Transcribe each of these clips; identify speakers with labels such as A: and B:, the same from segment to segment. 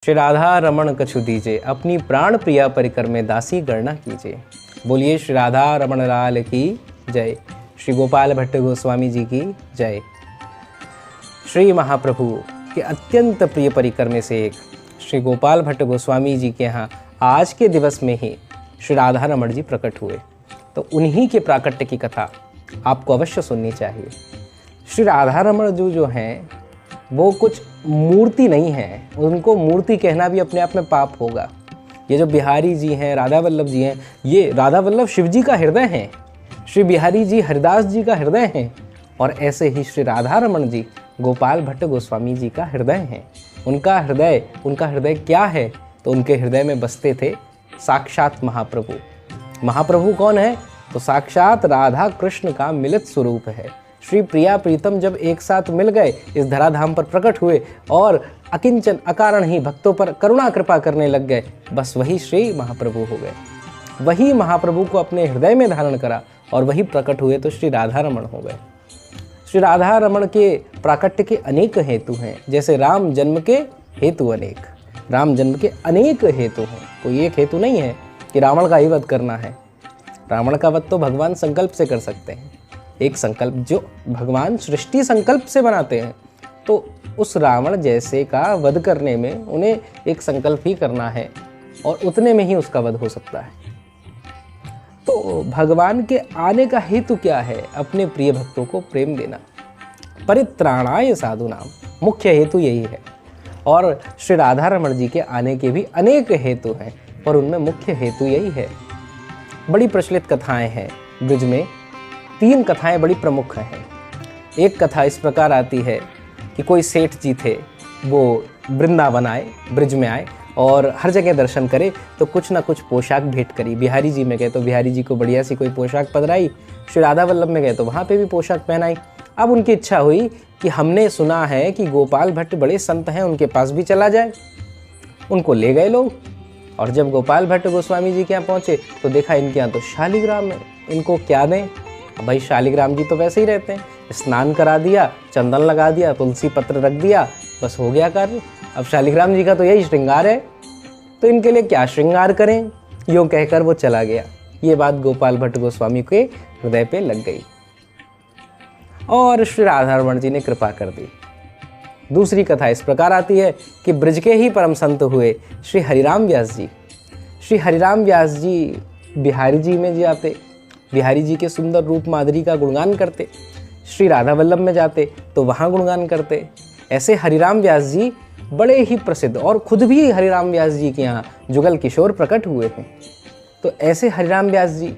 A: श्री राधा रमण कछु दीजे, अपनी प्राण प्रिया परिकर में दासी गणना कीजिए। बोलिए श्री राधा रमण लाल की जय। श्री गोपाल भट्ट गोस्वामी जी की जय। श्री महाप्रभु के अत्यंत प्रिय परिकर में से एक श्री गोपाल भट्ट गोस्वामी जी के यहाँ आज के दिवस में ही श्री राधा रमण जी प्रकट हुए, तो उन्हीं के प्राकट्य की कथा आपको अवश्य सुननी चाहिए। श्री राधा रमण जो हैं वो कुछ मूर्ति नहीं है, उनको मूर्ति कहना भी अपने आप में पाप होगा। ये जो बिहारी जी हैं, राधा वल्लभ जी हैं, ये राधा वल्लभ शिव जी का हृदय हैं, श्री बिहारी जी हरिदास जी का हृदय हैं, और ऐसे ही श्री राधा रमण जी गोपाल भट्ट गोस्वामी जी का हृदय हैं। उनका हृदय क्या है? तो उनके हृदय में बसते थे साक्षात महाप्रभु। महाप्रभु कौन है? तो साक्षात राधा कृष्ण का मिलित स्वरूप है। श्री प्रिया प्रीतम जब एक साथ मिल गए, इस धराधाम पर प्रकट हुए और अकिंचन अकारण ही भक्तों पर करुणा कृपा करने लग गए, बस वही श्री महाप्रभु हो गए। वही महाप्रभु को अपने हृदय में धारण करा और वही प्रकट हुए तो श्री राधा रमण हो गए। श्री राधा रमण के प्राकट्य के अनेक हेतु हैं, जैसे राम जन्म के हेतु अनेक। राम जन्म के अनेक हेतु हैं, कोई एक हेतु नहीं है कि रावण का ही वध करना है। रावण का वध तो भगवान संकल्प से कर सकते हैं। एक संकल्प जो भगवान सृष्टि संकल्प से बनाते हैं, तो उस रावण जैसे का वध करने में उन्हें एक संकल्प ही करना है और उतने में ही उसका वध हो सकता है। तो भगवान के आने का हेतु क्या है? अपने प्रिय भक्तों को प्रेम देना, परित्राणाय साधुनाम, मुख्य हेतु यही है। और श्री राधा रमण जी के आने के भी अनेक हेतु हैं, पर उनमें मुख्य हेतु यही है। बड़ी प्रचलित कथाएं हैं ब्रज में, 3 कथाएं बड़ी प्रमुख हैं। एक कथा इस प्रकार आती है कि कोई सेठ जी थे, वो वृंदावन आए, ब्रज में आए और हर जगह दर्शन करे तो कुछ ना कुछ पोशाक भेंट करी। बिहारी जी में गए तो बिहारी जी को बढ़िया सी कोई पोशाक पहनाई, श्री राधा वल्लभ में गए तो वहाँ पे भी पोशाक पहनाई। अब उनकी इच्छा हुई कि हमने सुना है कि गोपाल भट्ट बड़े संत हैं, उनके पास भी चला जाए। उनको ले गए लोग, और जब गोपाल भट्ट गोस्वामी जी के यहाँ पहुँचे तो देखा इनके यहाँ तो शालिग्राम है, इनको क्या दें? भाई शालिग्राम जी तो वैसे ही रहते हैं, स्नान करा दिया, चंदन लगा दिया, तुलसी पत्र रख दिया, बस हो गया कार्य। अब शालिग्राम जी का तो यही श्रृंगार है, तो इनके लिए क्या श्रृंगार करें? यूँ कहकर वो चला गया। ये बात गोपाल भट्ट गोस्वामी के हृदय पे लग गई और श्री राधा रमण जी ने कृपा कर दी। दूसरी कथा इस प्रकार आती है कि ब्रज के ही परम संत हुए श्री हरिराम व्यास जी। श्री हरिराम व्यास जी बिहारी जी में जाते, बिहारी जी के सुंदर रूप माधुरी का गुणगान करते। श्री राधा वल्लभ में जाते तो वहाँ गुणगान करते। ऐसे हरिराम व्यास जी बड़े ही प्रसिद्ध, और खुद भी हरिराम व्यास जी के यहाँ जुगल किशोर प्रकट हुए थे। तो ऐसे हरिराम व्यास जी,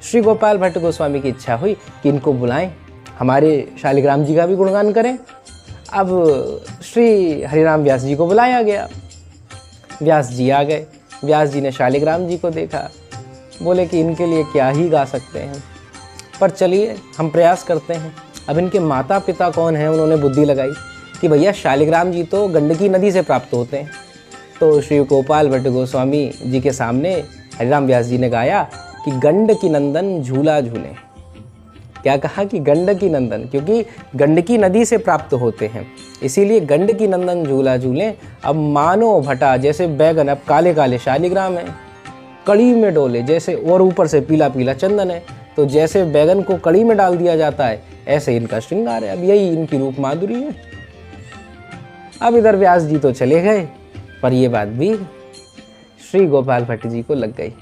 A: श्री गोपाल भट्ट गोस्वामी की इच्छा हुई कि इनको बुलाएं, हमारे शालिग्राम जी का भी गुणगान करें। अब श्री हरिराम व्यास जी को बुलाया गया। व्यास जी आ गए। व्यास जी ने शालिग्राम जी को देखा, बोले कि इनके लिए क्या ही गा सकते हैं, पर चलिए हम प्रयास करते हैं। अब इनके माता पिता कौन हैं, उन्होंने बुद्धि लगाई कि भैया शालिग्राम जी तो गंडकी नदी से प्राप्त होते हैं। तो श्री गोपाल भट्ट गोस्वामी जी के सामने हरिराम व्यास जी ने गाया कि गंडकी नंदन झूला झूले। क्या कहा? कि गंडकी नंदन, क्योंकि गंडकी नदी से प्राप्त होते हैं, इसीलिए गंडकी नंदन झूला झूले। अब मानो भटा जैसे बैगन, अब काले काले शालिग्राम है, कड़ी में डोले जैसे, और ऊपर से पीला पीला चंदन है। तो जैसे बैगन को कड़ी में डाल दिया जाता है, ऐसे इनका श्रृंगार है। अब यही इनकी रूप माधुरी है। अब इधर व्यास जी तो चले गए, पर ये बात भी श्री गोपाल भट्ट जी को लग गई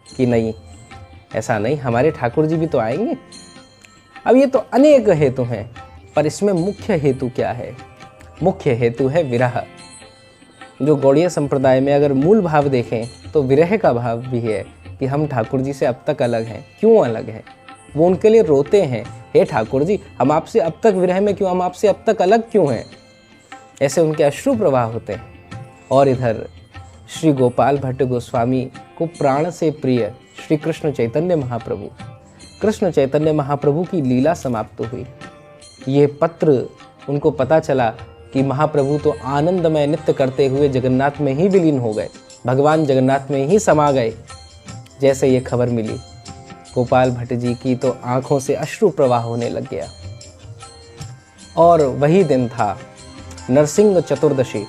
A: कि नहीं, ऐसा नहीं, हमारे ठाकुर जी भी तो आएंगे। अब ये तो अनेक हेतु हैं, पर इसमें मुख्य हेतु क्या है? मुख्य हेतु है विरह। जो गौड़ीय संप्रदाय में अगर मूल भाव देखें तो विरह का भाव भी है कि हम ठाकुर जी से अब तक अलग हैं। क्यों अलग हैं? वो उनके लिए रोते हैं, हे ठाकुर जी हम आपसे अब तक विरह में क्यों, हम आपसे अब तक अलग क्यों हैं? ऐसे उनके अश्रु प्रवाह होते हैं। और इधर श्री गोपाल भट्ट गोस्वामी को प्राण से प्रिय श्री कृष्ण चैतन्य महाप्रभु की लीला समाप्त हुई। ये पत्र उनको पता चला कि महाप्रभु तो आनंदमय नृत्य करते हुए जगन्नाथ में ही विलीन हो गए, भगवान जगन्नाथ में ही समा गए। जैसे ये खबर मिली, गोपाल भट्ट जी की तो आंखों से अश्रु प्रवाह होने लग गया। और वही दिन था नरसिंह चतुर्दशी।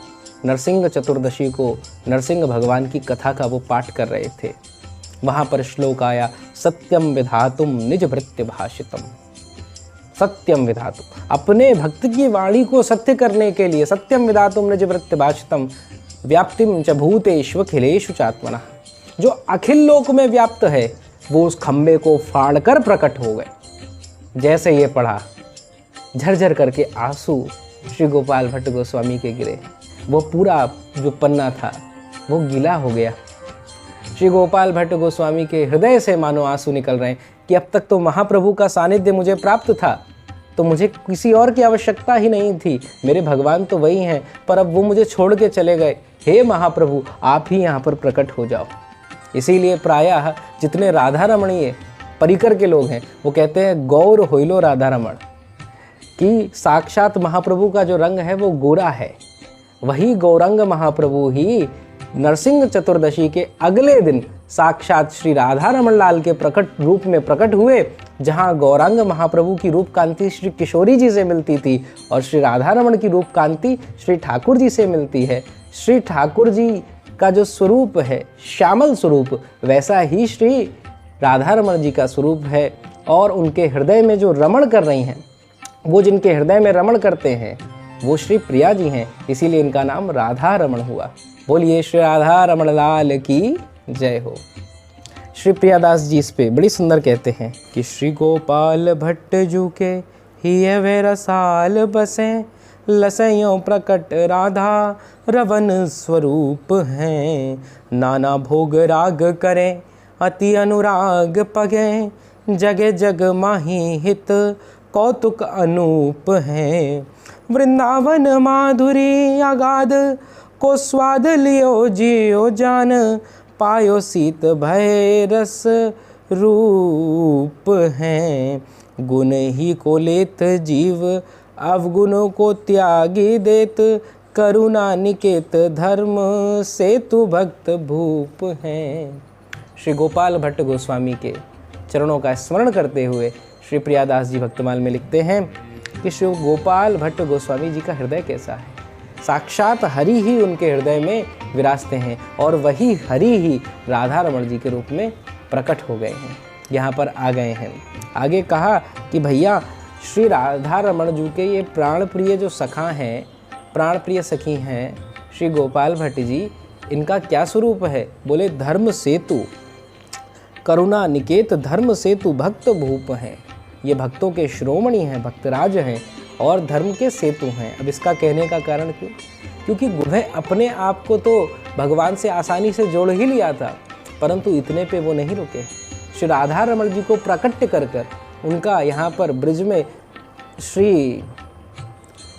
A: नरसिंह चतुर्दशी को नरसिंह भगवान की कथा का वो पाठ कर रहे थे। वहाँ पर श्लोक आया, सत्यम विधातुम निज भृत्य भाषितम। सत्यम विधातुम, अपने भक्त की वाणी को सत्य करने के लिए, सत्यम विधातुम निज भृत्य भाषितम व्याप्तिम च भूतेषु अखिलेषु चात्मनः, जो अखिल लोक में व्याप्त है वो उस खंबे को फाड़कर प्रकट हो गए। जैसे ये पढ़ा, झरझर करके आंसू श्री गोपाल भट्ट गोस्वामी के गिरे। वो पूरा जो पन्ना था वो गीला हो गया। श्री गोपाल भट्ट गोस्वामी के हृदय से मानो आंसू निकल रहे हैं कि अब तक तो महाप्रभु का सानिध्य मुझे प्राप्त था, तो मुझे किसी और की आवश्यकता ही नहीं थी, मेरे भगवान तो वही हैं, पर अब वो मुझे छोड़ के चले गए। हे महाप्रभु, आप ही यहाँ पर प्रकट हो जाओ। इसीलिए प्रायः जितने राधा रमणीय परिकर के लोग हैं वो कहते हैं गौर होइलो राधा रमण, कि साक्षात महाप्रभु का जो रंग है वो गोरा है। वही गौरंग महाप्रभु ही नरसिंह चतुर्दशी के अगले दिन साक्षात श्री राधा रमण लाल के प्रकट रूप में प्रकट हुए। जहाँ गौरांग महाप्रभु की रूप कांति श्री किशोरी जी से मिलती थी और श्री राधा रमण की रूप कांति श्री ठाकुर जी से मिलती है। श्री ठाकुर जी का जो स्वरूप है श्यामल स्वरूप, वैसा ही श्री राधा रमण जी का स्वरूप है। और उनके हृदय में जो रमण कर रही हैं, वो जिनके हृदय में रमण करते हैं वो श्री प्रिया जी हैं, इसीलिए इनका नाम राधा रमण हुआ। बोलिए श्री राधा रमण लाल की जय हो। श्री प्रियादास जी इस पे बड़ी सुंदर कहते हैं कि श्री गोपाल भट्ट जू के हिय वे रसाल बसे, लसयों प्रकट राधा रवन स्वरूप हैं। नाना भोग राग करें अति अनुराग पगे, जगे जग माही हित कौतुक अनूप हैं। वृंदावन माधुरी अगाध को स्वाद लियो जियो जान, पायो शीत भय रस रूप हैं। गुण ही को लेत जीव अवगुण को त्यागी देत, करुणा निकेत धर्म सेतु भक्त भूप हैं। श्री गोपाल भट्ट गोस्वामी के चरणों का स्मरण करते हुए श्री प्रियादास जी भक्तमाल में लिखते हैं कि श्री गोपाल भट्ट गोस्वामी जी का हृदय कैसा है। साक्षात हरि ही उनके हृदय में विराजते हैं और वही हरि ही राधा रमण जी के रूप में प्रकट हो गए हैं, यहाँ पर आ गए हैं। आगे कहा कि भैया श्री राधा रमण जी के ये प्राण प्रिय जो सखा हैं, प्राण प्रिय सखी हैं श्री गोपाल भट्ट जी, इनका क्या स्वरूप है। बोले धर्म सेतु, करुणा निकेत धर्म सेतु भक्त भूप हैं। ये भक्तों के शिरोमणि हैं, भक्तराज हैं और धर्म के सेतु हैं। अब इसका कहने का कारण क्यों? क्योंकि वह अपने आप को तो भगवान से आसानी से जोड़ ही लिया था, परंतु इतने पे वो नहीं रुके। श्री राधा रमण जी को प्रकट कर कर उनका यहाँ पर ब्रिज में श्री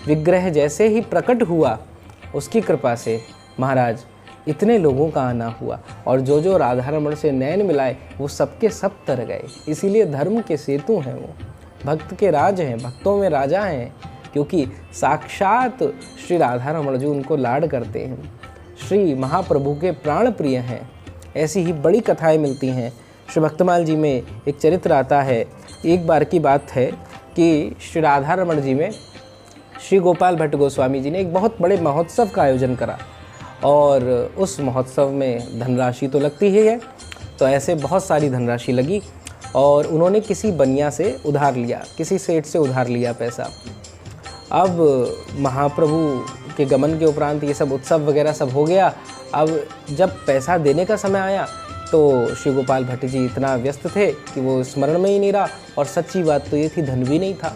A: विग्रह जैसे ही प्रकट हुआ, उसकी कृपा से महाराज इतने लोगों का आना हुआ और जो जो राधा रमण से नयन मिलाए वो सबके सब तर गए। इसीलिए धर्म के सेतु हैं, वो भक्त के राज हैं, भक्तों में राजा हैं, क्योंकि साक्षात श्री राधा रमण जी उनको लाड करते हैं, श्री महाप्रभु के प्राण प्रिय हैं। ऐसी ही बड़ी कथाएं मिलती हैं। श्री भक्तमाल जी में एक चरित्र आता है। एक बार की बात है कि श्री राधा रमण जी में श्री गोपाल भट्ट गोस्वामी जी ने एक बहुत बड़े महोत्सव का आयोजन करा और उस महोत्सव में धनराशि तो लगती ही है, तो ऐसे बहुत सारी धनराशि लगी और उन्होंने किसी बनिया से उधार लिया, किसी सेठ से उधार लिया पैसा। अब महाप्रभु के गमन के उपरांत ये सब उत्सव वगैरह सब हो गया। अब जब पैसा देने का समय आया तो श्री गोपाल भट्ट जी इतना व्यस्त थे कि वो स्मरण में ही नहीं रहा, और सच्ची बात तो ये थी धन भी नहीं था,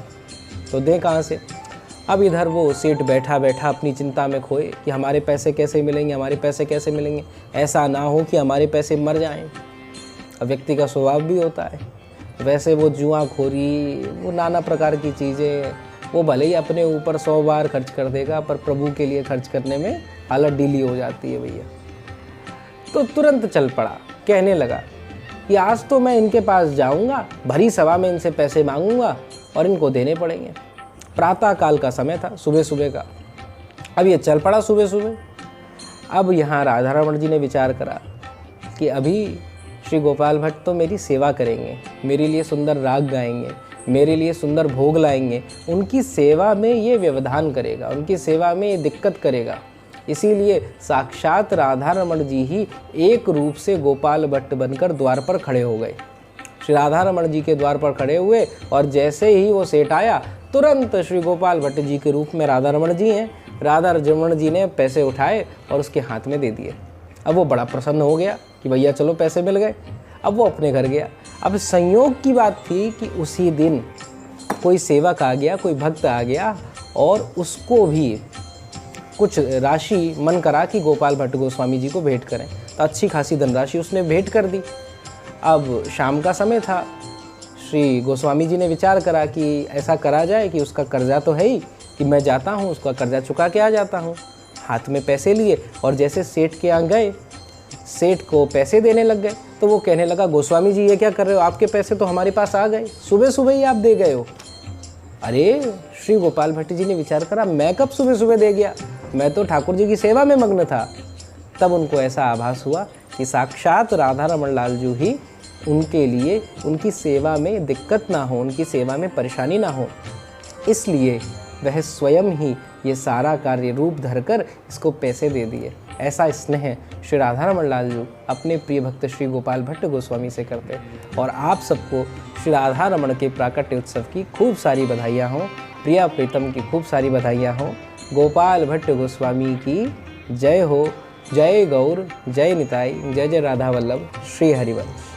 A: तो दें कहाँ से। अब इधर वो सेठ बैठा बैठा अपनी चिंता में खोए कि हमारे पैसे कैसे मिलेंगे, हमारे पैसे कैसे मिलेंगे, ऐसा ना हो कि हमारे पैसे मर जाएं। अब व्यक्ति का स्वभाव भी होता है वैसे, वो जुआखोरी, वो नाना प्रकार की चीज़ें, वो भले ही अपने ऊपर 100 बार खर्च कर देगा, पर प्रभु के लिए खर्च करने में हालत ढीली हो जाती है भैया। तो तुरंत चल पड़ा, कहने लगा कि आज तो मैं इनके पास जाऊंगा, भरी सभा में इनसे पैसे मांगूंगा और इनको देने पड़ेंगे। प्रातः काल का समय था, सुबह सुबह का। अब ये चल पड़ा सुबह सुबह। अब यहाँ राधा रमण जी ने विचार करा कि अभी श्री गोपाल भट्ट तो मेरी सेवा करेंगे, मेरे लिए सुंदर राग गाएंगे, मेरे लिए सुंदर भोग लाएंगे, उनकी सेवा में ये व्यवधान करेगा, उनकी सेवा में ये दिक्कत करेगा, इसीलिए साक्षात राधा रमण जी ही एक रूप से गोपाल भट्ट बनकर द्वार पर खड़े हो गए। श्री राधा रमण जी के द्वार पर खड़े हुए और जैसे ही वो सेठ आया, तुरंत श्री गोपाल भट्ट जी के रूप में राधा रमण जी हैं, राधा रमण जी ने पैसे उठाए और उसके हाथ में दे दिए। अब वो बड़ा प्रसन्न हो गया कि भैया चलो पैसे मिल गए। अब वो अपने घर गया। अब संयोग की बात थी कि उसी दिन कोई सेवक आ गया, कोई भक्त आ गया और उसको भी कुछ राशि मन करा कि गोपाल भट्ट गोस्वामी जी को भेंट करें। तो अच्छी खासी धनराशि उसने भेंट कर दी। अब शाम का समय था। श्री गोस्वामी जी ने विचार करा कि ऐसा करा जाए कि उसका कर्जा तो है ही, कि मैं जाता हूँ उसका कर्जा चुका के आ जाता हूँ। हाथ में पैसे लिए और जैसे सेठ के यहाँ गए, सेठ को पैसे देने लग गए। तो वो कहने लगा, गोस्वामी जी ये क्या कर रहे हो, आपके पैसे तो हमारे पास आ गए, सुबह सुबह ही आप दे गए हो। अरे श्री गोपाल भट्ट जी ने विचार करा, मैं कब सुबह सुबह दे गया, मैं तो ठाकुर जी की सेवा में मग्न था। तब उनको ऐसा आभास हुआ कि साक्षात राधा रमण लाल जी ही उनके लिए, उनकी सेवा में दिक्कत ना हो, उनकी सेवा में परेशानी ना हो, इसलिए वह स्वयं ही ये सारा कार्य रूप धरकर इसको पैसे दे दिए। ऐसा स्नेह श्री राधा रमण लाल जी अपने प्रिय भक्त श्री गोपाल भट्ट गोस्वामी से करते। और आप सबको श्री राधा रमण के प्राकट्य उत्सव की खूब सारी बधाइयाँ हों, प्रिया प्रीतम की खूब सारी बधाइयाँ हों। गोपाल भट्ट गोस्वामी की जय हो। जय गौर, जय निताई, जय जय राधा वल्लभ, श्री हरिवंश।